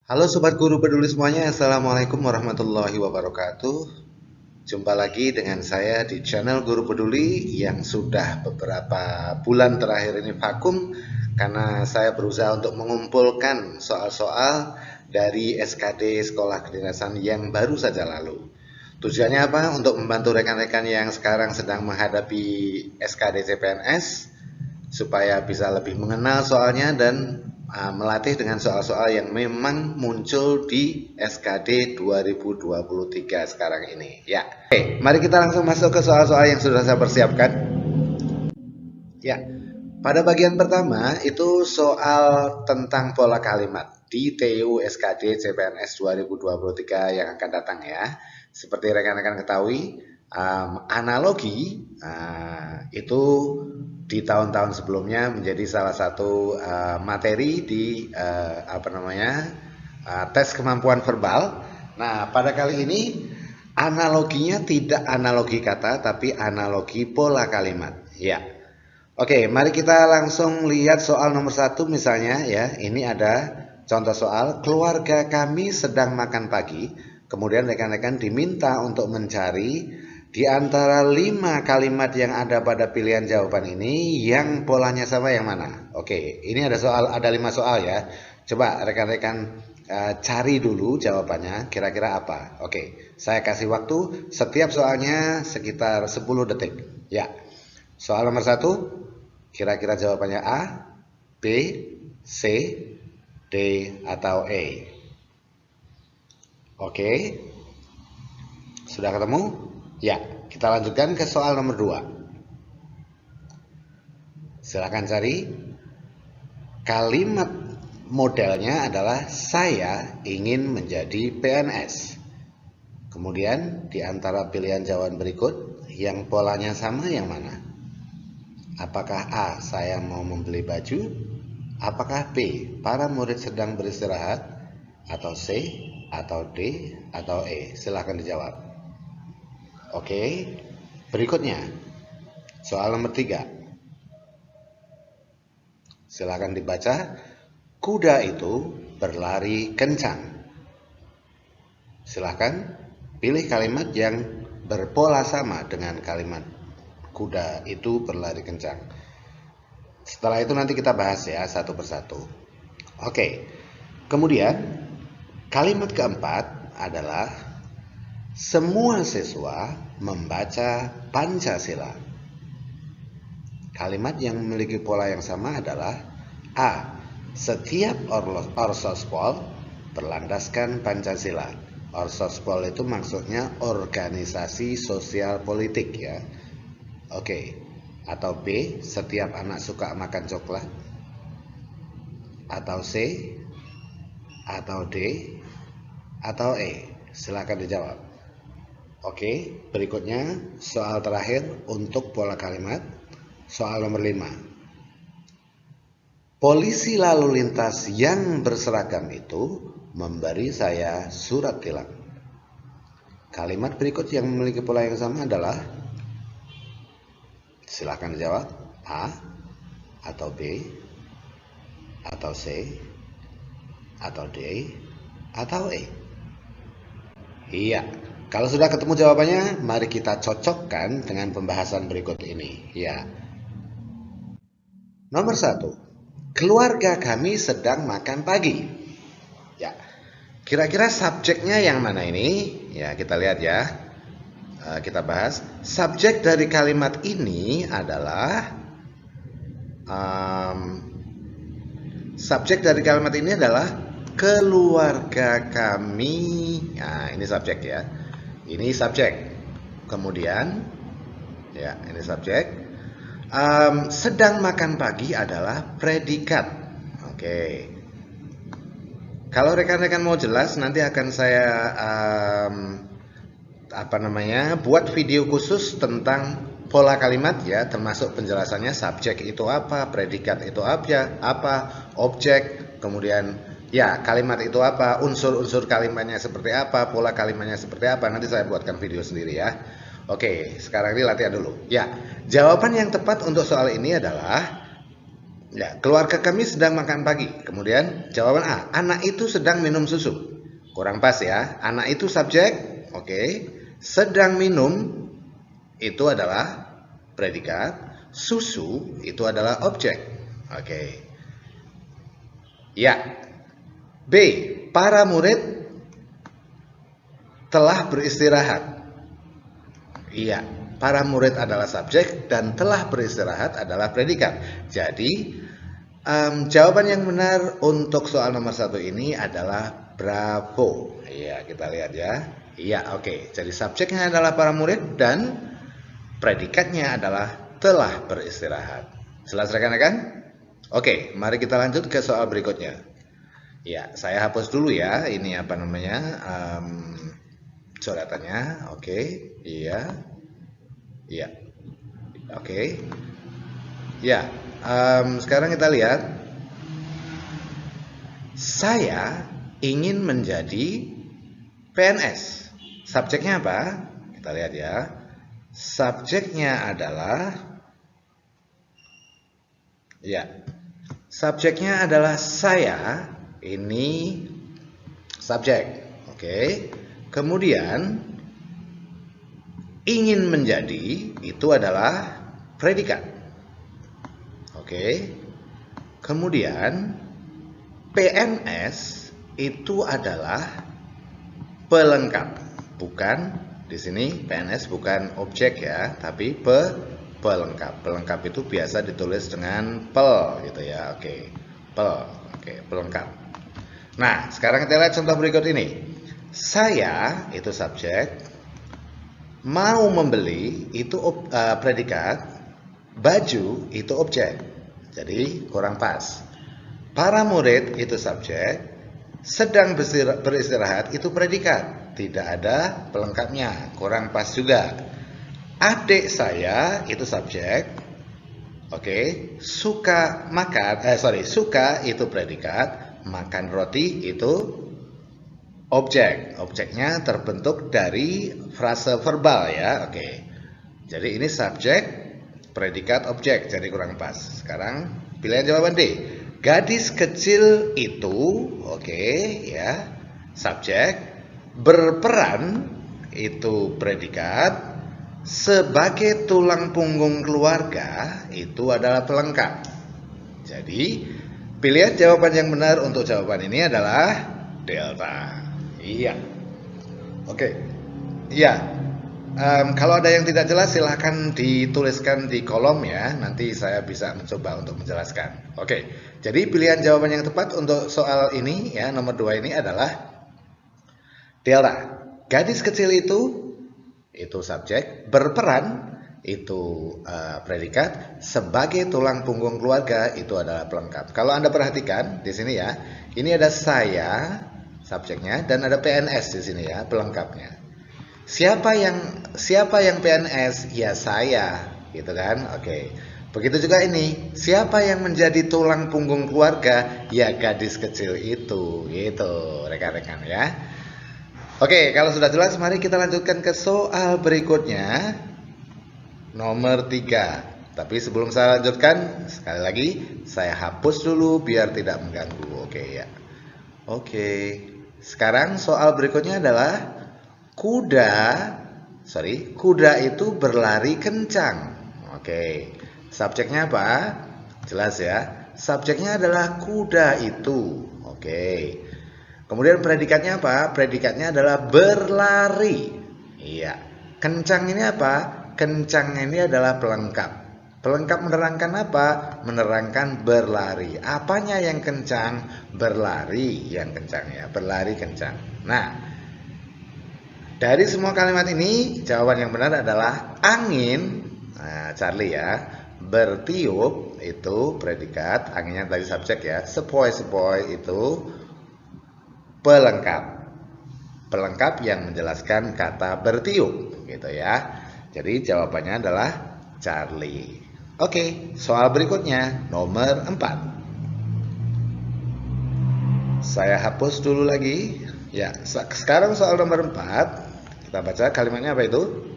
Halo Sobat Guru Peduli semuanya, Assalamualaikum warahmatullahi wabarakatuh. Jumpa lagi dengan saya di channel Guru Peduli yang sudah beberapa bulan terakhir ini vakum karena saya berusaha untuk mengumpulkan soal-soal dari SKD Sekolah Kedinasan yang baru saja lalu. Tujuannya apa? Untuk membantu rekan-rekan yang sekarang sedang menghadapi SKD CPNS supaya bisa lebih mengenal soalnya dan melatih dengan soal-soal yang memang muncul di SKD 2023 sekarang ini. Ya, oke, mari kita langsung masuk ke soal-soal yang sudah saya persiapkan. Ya, pada bagian pertama itu soal tentang pola kalimat di TU SKD CPNS 2023 yang akan datang ya. Seperti rekan-rekan ketahui, analogi itu di tahun-tahun sebelumnya menjadi salah satu materi di tes kemampuan verbal. Nah, pada kali ini analoginya tidak analogi kata tapi analogi pola kalimat. Ya. Oke, mari kita langsung lihat soal nomor 1 misalnya ya. Ini ada contoh soal, keluarga kami sedang makan pagi. Kemudian rekan-rekan diminta untuk mencari di antara 5 kalimat yang ada pada pilihan jawaban ini yang polanya sama yang mana. Oke, ini ada 5 soal ya. Coba rekan-rekan cari dulu jawabannya kira-kira apa. Oke, saya kasih waktu setiap soalnya sekitar 10 detik. Ya. Soal nomor 1, kira-kira jawabannya A, B, C, D, atau E. Oke, sudah ketemu? Ya, kita lanjutkan ke soal nomor 2. Silakan cari. Kalimat modelnya adalah saya ingin menjadi PNS. Kemudian di antara pilihan jawaban berikut yang polanya sama yang mana? Apakah A, saya mau membeli baju? Apakah B, para murid sedang beristirahat? Atau C, atau D, atau E? Silahkan dijawab. Oke, berikutnya soal nomor 3. Silahkan dibaca. Kuda itu berlari kencang. Silahkan pilih kalimat yang berpola sama dengan kalimat kuda itu berlari kencang. Setelah itu nanti kita bahas ya satu persatu. Oke. Kemudian kalimat keempat adalah semua siswa membaca Pancasila. Kalimat yang memiliki pola yang sama adalah A. Setiap orsospol berlandaskan Pancasila. Orsospol itu maksudnya organisasi sosial politik ya. Oke, atau B, setiap anak suka makan coklat, atau C, atau D, atau E. Silakan dijawab. Oke, berikutnya soal terakhir untuk pola kalimat. Soal nomor 5. Polisi lalu lintas yang berseragam itu memberi saya surat tilang. Kalimat berikut yang memiliki pola yang sama adalah, silahkan dijawab, A, atau B, atau C, atau D, atau E. Iya, kalau sudah ketemu jawabannya, mari kita cocokkan dengan pembahasan berikut ini. Ya. Nomor 1, keluarga kami sedang makan pagi. Ya, kira-kira subjeknya yang mana ini? Ya, kita lihat ya. Kita bahas. Subjek dari kalimat ini adalah keluarga kami. Nah, ini subjek ya. Ini subjek. Kemudian ya, ini subjek. Sedang makan pagi adalah predikat. Oke. Kalau rekan-rekan mau jelas, nanti akan saya buat video khusus tentang pola kalimat ya, termasuk penjelasannya subjek itu apa, predikat itu apa, objek, kemudian ya kalimat itu apa, unsur-unsur kalimatnya seperti apa, pola kalimatnya seperti apa. Nanti saya buatkan video sendiri ya. Oke, sekarang ini latihan dulu. Ya, jawaban yang tepat untuk soal ini adalah Ya, keluarga kami sedang makan pagi. Kemudian jawaban A, anak itu sedang minum susu. Kurang pas ya. Anak itu subjek, oke. Sedang minum itu adalah predikat. Susu itu adalah objek. Oke. Ya. B, para murid telah beristirahat. Iya, para murid adalah subjek dan telah beristirahat adalah predikat. Jadi jawaban yang benar untuk soal nomor 1 ini adalah bravo. Iya, kita lihat ya. Iya, oke. Jadi subjeknya adalah para murid dan predikatnya adalah telah beristirahat. Jelas rekan-rekan? Oke, mari kita lanjut ke soal berikutnya. Ya, saya hapus dulu ya. Ini apa namanya? Coretannya. Oke, iya. Iya. Oke. Ya, sekarang kita lihat. Saya ingin menjadi PNS. Subjeknya apa? Kita lihat ya. Subjeknya adalah subjeknya adalah saya. Ini subjek. Oke. Kemudian ingin menjadi itu adalah predikat. Oke. Kemudian PNS itu adalah pelengkap. Bukan di sini PNS bukan objek ya, tapi pelengkap. Pelengkap itu biasa ditulis dengan pel gitu ya. Oke. Pel. Oke, pelengkap. Nah, sekarang kita lihat contoh berikut ini. Saya itu subjek, mau membeli itu predikat, baju itu objek. Jadi kurang pas. Para murid itu subjek, sedang beristirahat itu predikat, tidak ada pelengkapnya, kurang pas juga. Adik saya itu subjek, oke. Suka itu predikat, makan roti itu objek. Objeknya terbentuk dari frase verbal ya, oke. Jadi ini subjek, predikat, objek, jadi kurang pas. Sekarang pilihan jawaban D. Gadis kecil itu, oke, ya, subjek, berperan itu predikat, sebagai tulang punggung keluarga itu adalah pelengkap. Jadi pilihan jawaban yang benar untuk jawaban ini adalah delta. Iya. Oke. Iya. Kalau ada yang tidak jelas silahkan dituliskan di kolom ya. Nanti saya bisa mencoba untuk menjelaskan. Oke. Jadi pilihan jawaban yang tepat untuk soal ini ya, nomor 2 ini adalah delta. Gadis kecil itu subjek, berperan itu predikat, sebagai tulang punggung keluarga itu adalah pelengkap. Kalau Anda perhatikan di sini ya, ini ada saya subjeknya dan ada PNS di sini ya, pelengkapnya. Siapa yang PNS? Ya saya, gitu kan? Oke. Begitu juga ini, siapa yang menjadi tulang punggung keluarga? Ya gadis kecil itu, gitu rekan-rekan ya. Oke, kalau sudah jelas mari kita lanjutkan ke soal berikutnya. Nomor 3. Tapi sebelum saya lanjutkan, sekali lagi saya hapus dulu biar tidak mengganggu. Oke ya. Oke. Sekarang soal berikutnya adalah kuda itu berlari kencang. Oke. Subjeknya apa? Jelas ya. Subjeknya adalah kuda itu. Oke. Kemudian predikatnya apa? Predikatnya adalah berlari. Iya. Kencang ini apa? Kencang ini adalah pelengkap. Pelengkap menerangkan apa? Menerangkan berlari. Apanya yang kencang? Berlari yang kencang ya. Berlari kencang. Nah, dari semua kalimat ini jawaban yang benar adalah angin. Nah, Charlie ya. Bertiup itu predikat. Anginnya tadi subjek ya. Sepoi-sepoi itu pelengkap. Pelengkap yang menjelaskan kata bertiup gitu ya. Jadi jawabannya adalah Charlie. Oke, soal berikutnya nomor 4. Saya hapus dulu lagi. Ya, sekarang soal nomor 4. Kita baca kalimatnya apa itu?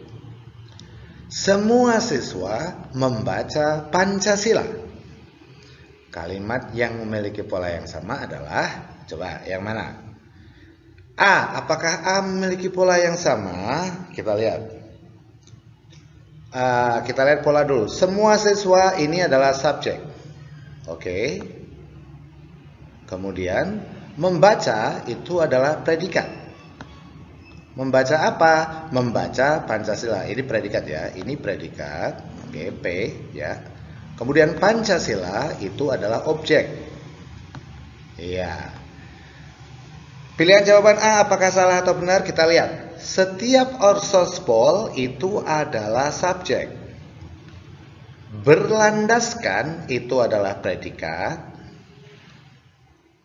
Semua siswa membaca Pancasila. Kalimat yang memiliki pola yang sama adalah, coba yang mana? A. Apakah A memiliki pola yang sama? Kita lihat. Kita lihat pola dulu. Semua siswa ini adalah subjek. Oke. Kemudian membaca itu adalah predikat. Membaca apa? Membaca Pancasila. Ini predikat ya. Ini predikat. Oke, P ya. Kemudian Pancasila itu adalah objek. Iya. Pilihan jawaban A apakah salah atau benar? Kita lihat. Setiap orsospol itu adalah subjek. Berlandaskan itu adalah predikat.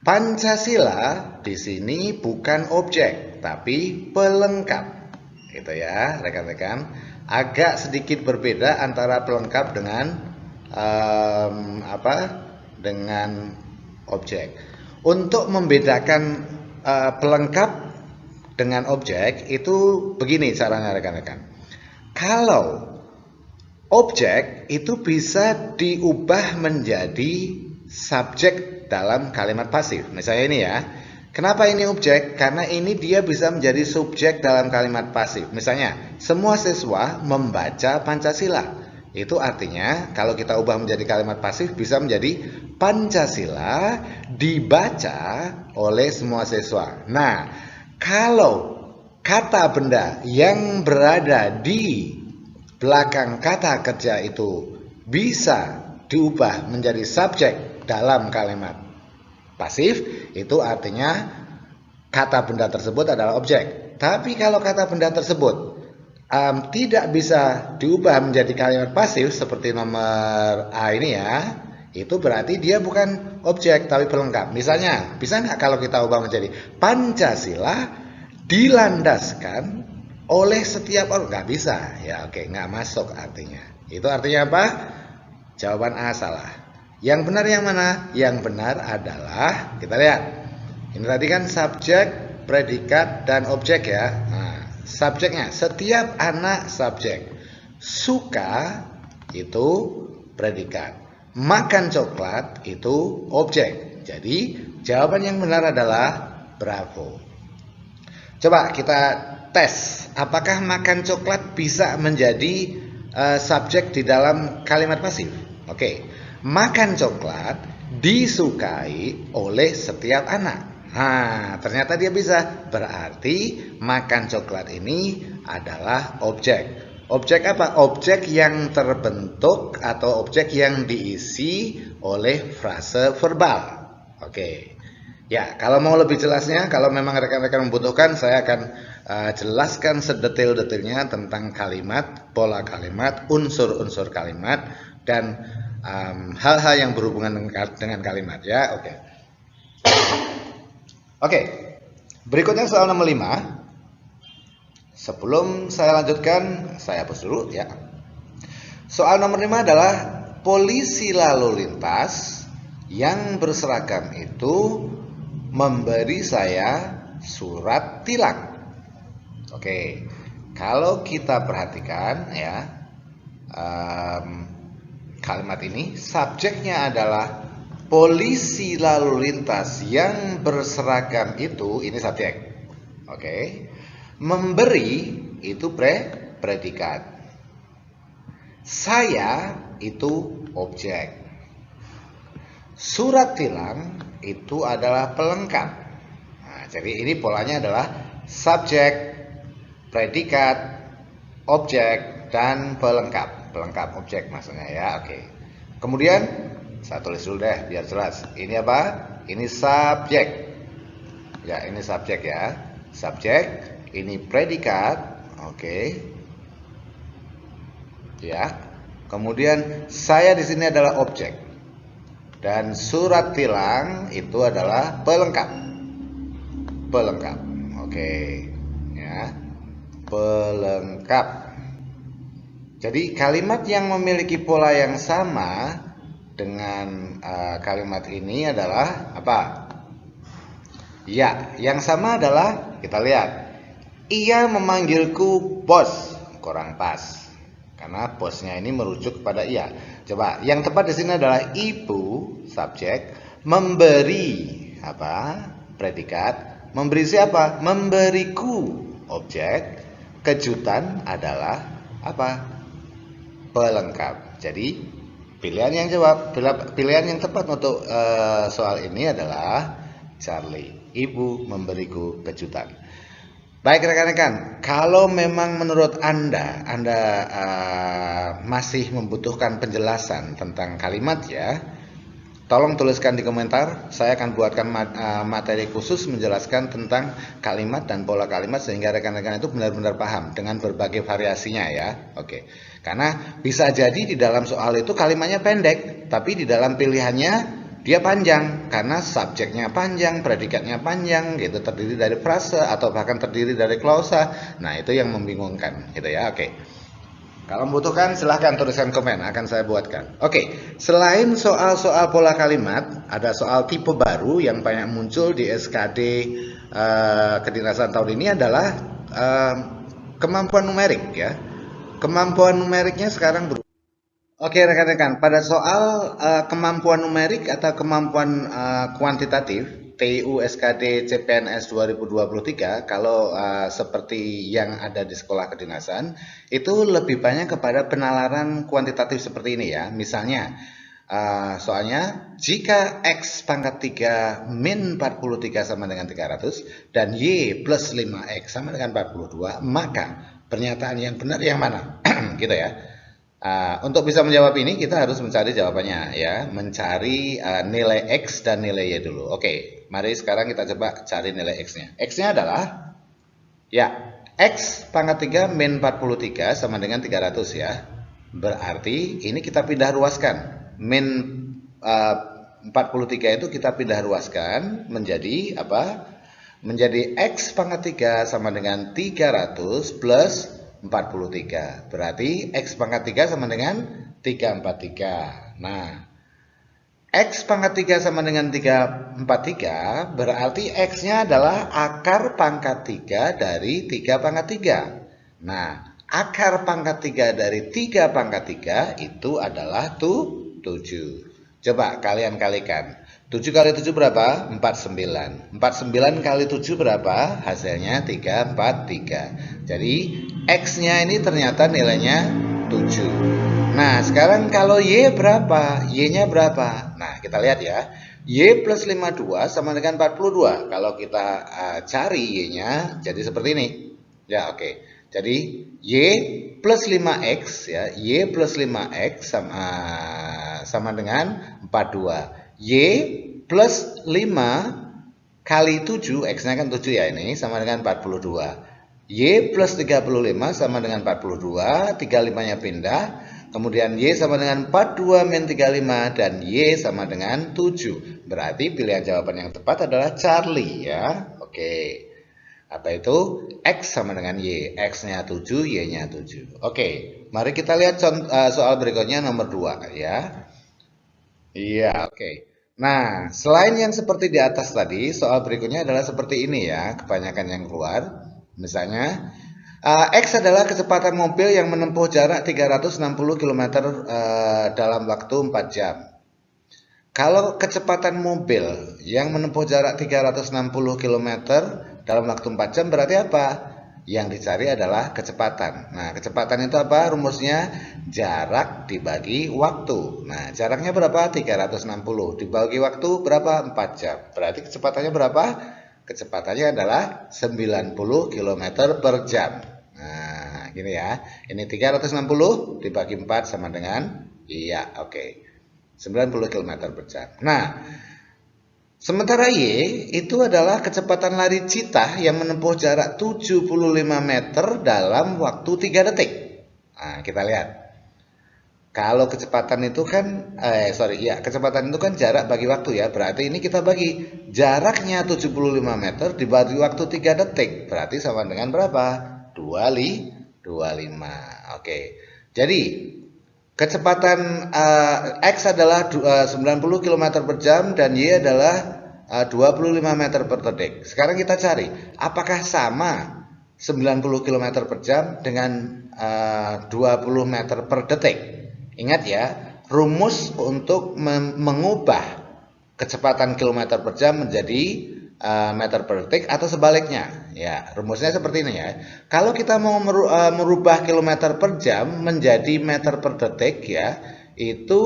Pancasila di sini bukan objek, tapi pelengkap. Gitu ya, rekan-rekan. Agak sedikit berbeda antara pelengkap dengan dengan objek. Untuk membedakan pelengkap dengan objek itu begini caranya rekan-rekan. Kalau objek itu bisa diubah menjadi subjek dalam kalimat pasif. Misalnya ini ya. Kenapa ini objek? Karena ini dia bisa menjadi subjek dalam kalimat pasif. Misalnya, semua siswa membaca Pancasila. Itu artinya kalau kita ubah menjadi kalimat pasif bisa menjadi Pancasila dibaca oleh semua siswa. Nah, kalau kata benda yang berada di belakang kata kerja itu bisa diubah menjadi subjek dalam kalimat pasif, itu artinya kata benda tersebut adalah objek. Tapi kalau kata benda tersebut tidak bisa diubah menjadi kalimat pasif seperti nomor A ini ya, itu berarti dia bukan objek tapi pelengkap. Misalnya, bisa nggak kalau kita ubah menjadi Pancasila dilandaskan oleh setiap orang? Nggak bisa ya, oke, nggak masuk artinya. Itu artinya apa? Jawaban A salah. Yang benar yang mana? Yang benar adalah, kita lihat, ini tadi kan subjek, predikat, dan objek ya. Nah, subjeknya, setiap anak subjek. Suka itu predikat. Makan coklat itu objek. Jadi jawaban yang benar adalah bravo. Coba kita tes. Apakah makan coklat bisa menjadi subjek di dalam kalimat pasif? Oke. Makan coklat disukai oleh setiap anak. Nah, ternyata dia bisa. Berarti makan coklat ini adalah objek. Objek apa? Objek yang terbentuk atau objek yang diisi oleh frase verbal. Oke. Ya, kalau mau lebih jelasnya, kalau memang rekan-rekan membutuhkan, saya akan jelaskan sedetail-detailnya tentang kalimat, pola kalimat, unsur-unsur kalimat, dan hal-hal yang berhubungan dengan kalimat ya. Oke. Oke, berikutnya soal nomor 5. Sebelum saya lanjutkan, saya hapus dulu ya. Soal nomor 5 adalah polisi lalu lintas yang berseragam itu memberi saya surat tilang. Oke, kalau kita perhatikan ya, kalimat ini subjeknya adalah polisi lalu lintas yang berseragam itu, ini subjek. Oke. Memberi itu predikat. Saya itu objek. Surat tilang itu adalah pelengkap. Nah, jadi ini polanya adalah subjek, predikat, objek, dan pelengkap. Pelengkap objek maksudnya ya. Oke. Kemudian saya tulis dulu deh biar jelas. Ini apa? Ini subjek. Ya, ini subjek ya. Subjek, ini predikat. Oke. Ya. Kemudian saya di sini adalah objek. Dan surat tilang itu adalah pelengkap. Pelengkap. Oke. Ya. Pelengkap. Jadi kalimat yang memiliki pola yang sama dengan kalimat ini adalah apa? Ya, yang sama adalah kita lihat. Ia memanggilku bos, kurang pas. karena bosnya ini merujuk kepada ia. Coba, yang tepat di sini adalah ibu subjek, memberi apa? Predikat. Memberi siapa? Memberiku objek. Kejutan adalah apa? Pelengkap. Jadi pilihan yang pilihan yang tepat untuk soal ini adalah Charlie. Ibu memberiku kejutan. Baik rekan-rekan, kalau memang menurut Anda masih membutuhkan penjelasan tentang kalimat ya, tolong tuliskan di komentar. Saya akan buatkan materi khusus menjelaskan tentang kalimat dan pola kalimat sehingga rekan-rekan itu benar-benar paham dengan berbagai variasinya ya. Oke. Karena bisa jadi di dalam soal itu kalimatnya pendek, tapi di dalam pilihannya dia panjang karena subjeknya panjang, predikatnya panjang gitu, terdiri dari frase atau bahkan terdiri dari klausa. Nah, itu yang membingungkan gitu ya. Oke. Kalau membutuhkan silahkan tuliskan komen, akan saya buatkan. Oke, selain soal-soal pola kalimat, ada soal tipe baru yang banyak muncul di SKD kedinasan tahun ini adalah kemampuan numerik ya. Kemampuan numeriknya sekarang berubah. Oke rekan-rekan, pada soal kemampuan numerik atau kemampuan kuantitatif TU SKD CPNS 2023, kalau seperti yang ada di sekolah kedinasan, itu lebih banyak kepada penalaran kuantitatif seperti ini ya. Misalnya, soalnya jika X pangkat 3 min 43 sama dengan 300 dan Y plus 5X sama dengan 42, maka pernyataan yang benar yang mana? Gitu ya. Untuk bisa menjawab ini kita harus mencari jawabannya ya, mencari nilai X dan nilai Y dulu. Oke, mari sekarang kita coba cari nilai X-nya. X-nya adalah ya X pangkat 3 min 43 sama dengan 300 ya. Berarti ini kita pindah ruaskan. Min 43 itu kita pindah ruaskan menjadi apa? Menjadi X pangkat 3 sama dengan 300 plus 43. Berarti X pangkat 3 sama dengan 343. Nah, X pangkat 3 sama dengan 343 berarti X-nya adalah akar pangkat 3 dari 3 pangkat 3. Nah, akar pangkat 3 dari 3 pangkat 3 itu adalah 7. Coba kalian kalikan. 7 kali 7 berapa? 49. 49 kali 7 berapa? Hasilnya 343. Jadi X-nya ini ternyata nilainya 7. Nah, sekarang kalau Y berapa? Y-nya berapa? Nah, kita lihat ya. Y plus 52 sama dengan 42. Kalau kita cari Y-nya jadi seperti ini. Ya, oke. Jadi Y plus 5X ya. Y plus 5X sama dengan 42. Y plus 5 kali 7, X-nya kan 7 ya ini, sama dengan 42. Y plus 35 sama dengan 42, 35-nya pindah. Kemudian Y sama dengan 42 min 35 dan Y sama dengan 7. Berarti pilihan jawaban yang tepat adalah Charlie ya. Oke. Apa itu? X sama dengan Y. X-nya 7, Y-nya 7. Oke. Mari kita lihat soal berikutnya nomor 2 ya. Iya, oke. Nah, selain yang seperti di atas tadi, soal berikutnya adalah seperti ini ya, kebanyakan yang keluar. Misalnya, X adalah kecepatan mobil yang menempuh jarak 360 km dalam waktu 4 jam. Kalau kecepatan mobil yang menempuh jarak 360 km dalam waktu 4 jam berarti apa? Yang dicari adalah kecepatan. Nah, kecepatan itu apa? Rumusnya jarak dibagi waktu. Nah, jaraknya berapa? 360. Dibagi waktu berapa? 4 jam. Berarti kecepatannya berapa? Kecepatannya adalah 90 km per jam. Nah, gini ya. Ini 360 dibagi 4 sama dengan, iya, oke. 90 km per jam. Nah, sementara Y itu adalah kecepatan lari cheetah yang menempuh jarak 75 meter dalam waktu 3 detik. Nah, kita lihat. Kalau kecepatan itu kan, kecepatan itu kan jarak bagi waktu ya. Berarti ini kita bagi jaraknya 75 meter dibagi waktu 3 detik. Berarti sama dengan berapa? 25. Oke. Jadi, kecepatan X adalah 90 km per jam dan Y adalah 25 meter per detik. Sekarang kita cari, apakah sama 90 km per jam dengan 20 meter per detik. Ingat ya, rumus untuk mengubah kecepatan kilometer per jam menjadi meter per detik atau sebaliknya. Ya, rumusnya seperti ini ya. Kalau kita mau merubah kilometer per jam menjadi meter per detik ya, itu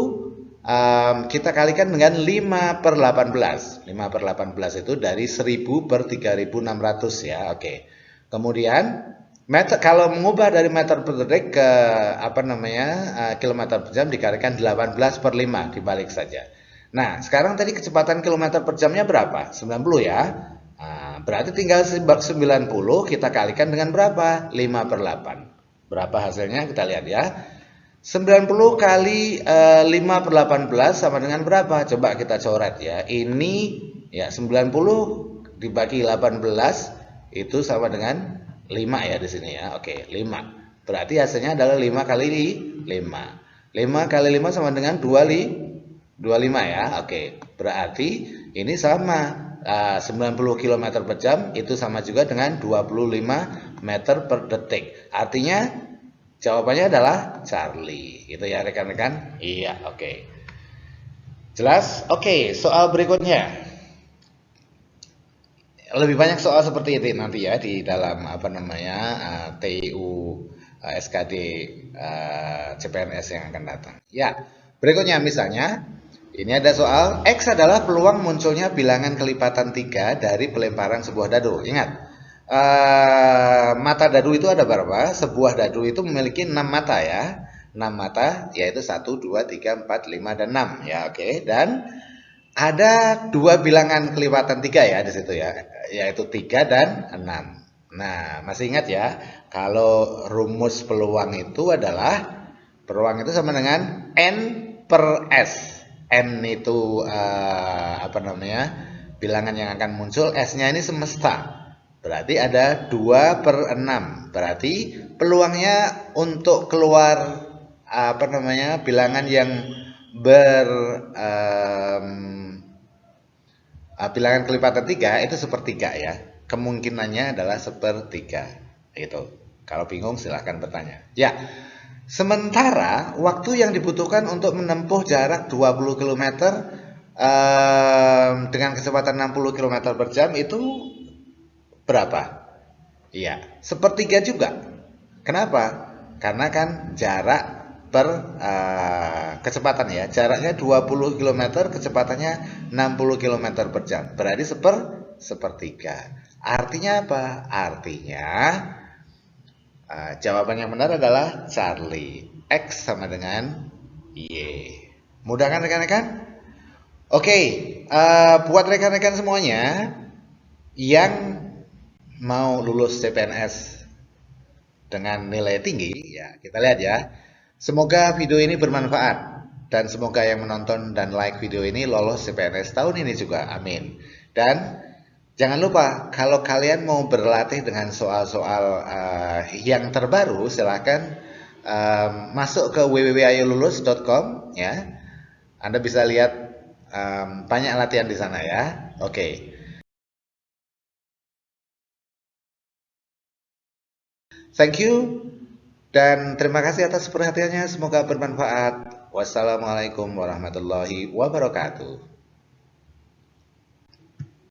kita kalikan dengan 5 per 18. 5 per 18 itu dari 1000 per 3600 ya. Oke. Kemudian kalau mengubah dari meter per detik ke kilometer per jam dikalikan 18 per 5 dibalik saja. Nah, sekarang tadi kecepatan kilometer per jamnya berapa? 90 ya. Nah, berarti tinggal 90 kita kalikan dengan berapa? 5 per 8. Berapa hasilnya? Kita lihat ya. 90 kali 5 per 18 sama dengan berapa? Coba kita coret ya. Ini ya 90 dibagi 18 itu sama dengan 5 ya di sini ya. Oke, 5. Berarti hasilnya adalah 5 kali 5. 5 kali 5 sama dengan 25 ya. Oke, berarti ini sama 90 km per jam itu sama juga dengan 25 meter per detik. Artinya jawabannya adalah Charlie. Gitu ya rekan-rekan? Iya, oke. Jelas? Oke, soal berikutnya. Lebih banyak soal seperti itu nanti ya di dalam TIU SKD CPNS yang akan datang. Ya, berikutnya misalnya ini ada soal X adalah peluang munculnya bilangan kelipatan 3 dari pelemparan sebuah dadu. Ingat, mata dadu itu ada berapa? Sebuah dadu itu memiliki 6 mata ya. 6 mata yaitu 1, 2, 3, 4, 5, dan 6 ya. Oke, dan ada 2 bilangan kelipatan 3 ya di situ ya, yaitu 3 dan 6. Nah, masih ingat ya, kalau rumus peluang itu adalah peluang itu sama dengan N per S. N itu bilangan yang akan muncul, S-nya ini semesta. Berarti ada 2 per 6. Berarti peluangnya untuk keluar bilangan yang bilangan kelipatan 3 itu sepertiga ya. Kemungkinannya adalah sepertiga. Itu. Kalau bingung silahkan bertanya. Ya. Sementara waktu yang dibutuhkan untuk menempuh jarak 20 km dengan kecepatan 60 km per jam itu berapa? Iya, sepertiga juga. Kenapa? Karena kan jarak per kecepatan ya. Jaraknya 20 km, kecepatannya 60 km per jam. Berarti sepertiga. Artinya apa? Artinya jawaban yang benar adalah Charlie. X sama dengan Y. Mudah kan rekan-rekan? Oke, buat rekan-rekan semuanya yang mau lulus CPNS dengan nilai tinggi, ya kita lihat ya. Semoga video ini bermanfaat dan semoga yang menonton dan like video ini lolos CPNS tahun ini juga. Amin. Dan jangan lupa, kalau kalian mau berlatih dengan soal-soal yang terbaru, silahkan masuk ke www.ayolulus.com ya. Anda bisa lihat banyak latihan di sana ya. Oke. Thank you dan terima kasih atas perhatiannya. Semoga bermanfaat. Wassalamualaikum warahmatullahi wabarakatuh.